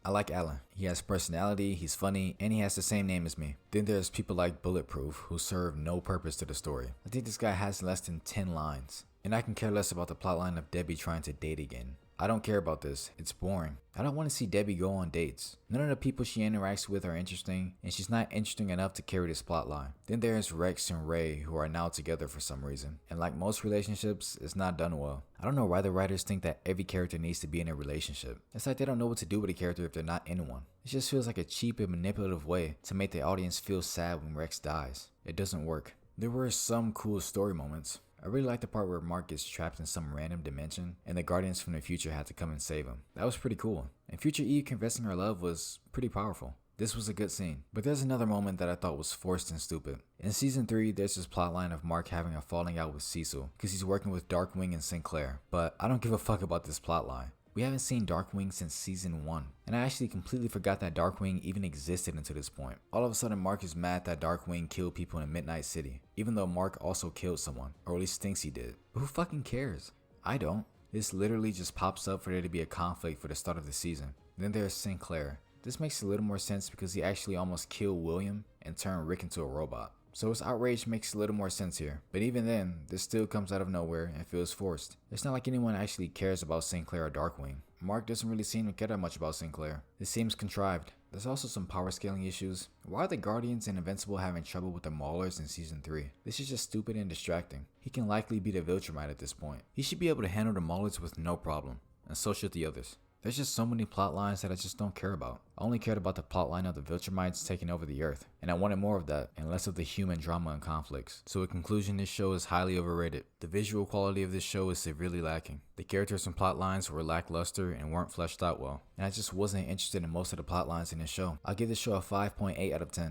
I like Alan. He has personality, he's funny, and he has the same name as me. Then there's people like Bulletproof, who serve no purpose to the story. I think this guy has less than 10 lines. And I can care less about the plotline of Debbie trying to date again. I don't care about this, it's boring. I don't want to see Debbie go on dates. None of the people she interacts with are interesting, and she's not interesting enough to carry this plotline. Then there's Rex and Ray, who are now together for some reason. And like most relationships, it's not done well. I don't know why the writers think that every character needs to be in a relationship. It's like they don't know what to do with a character if they're not in one. It just feels like a cheap and manipulative way to make the audience feel sad when Rex dies. It doesn't work. There were some cool story moments. I really like the part where Mark gets trapped in some random dimension and the Guardians from the future had to come and save him. That was pretty cool. And future Eve confessing her love was pretty powerful. This was a good scene. But there's another moment that I thought was forced and stupid. In season 3, there's this plotline of Mark having a falling out with Cecil because he's working with Darkwing and Sinclair. But I don't give a fuck about this plotline. We haven't seen Darkwing since season 1, and I actually completely forgot that Darkwing even existed until this point. All of a sudden Mark is mad that Darkwing killed people in Midnight City, even though Mark also killed someone, or at least thinks he did. But who fucking cares? I don't. This literally just pops up for there to be a conflict for the start of the season. Then there's Sinclair. This makes a little more sense because he actually almost killed William and turned Rick into a robot. So his outrage makes a little more sense here. But even then, this still comes out of nowhere and feels forced. It's not like anyone actually cares about Sinclair or Darkwing. Mark doesn't really seem to care that much about Sinclair. This seems contrived. There's also some power scaling issues. Why are the Guardians and Invincible having trouble with the Maulers in season 3? This is just stupid and distracting. He can likely beat a Viltrumite at this point. He should be able to handle the Maulers with no problem. And so should the others. There's just so many plot lines that I just don't care about. I only cared about the plotline of the Viltrumites taking over the Earth, and I wanted more of that and less of the human drama and conflicts. So in conclusion, this show is highly overrated. The visual quality of this show is severely lacking. The characters and plot lines were lackluster and weren't fleshed out well, and I just wasn't interested in most of the plot lines in this show. I'll give this show a 5.8 out of 10.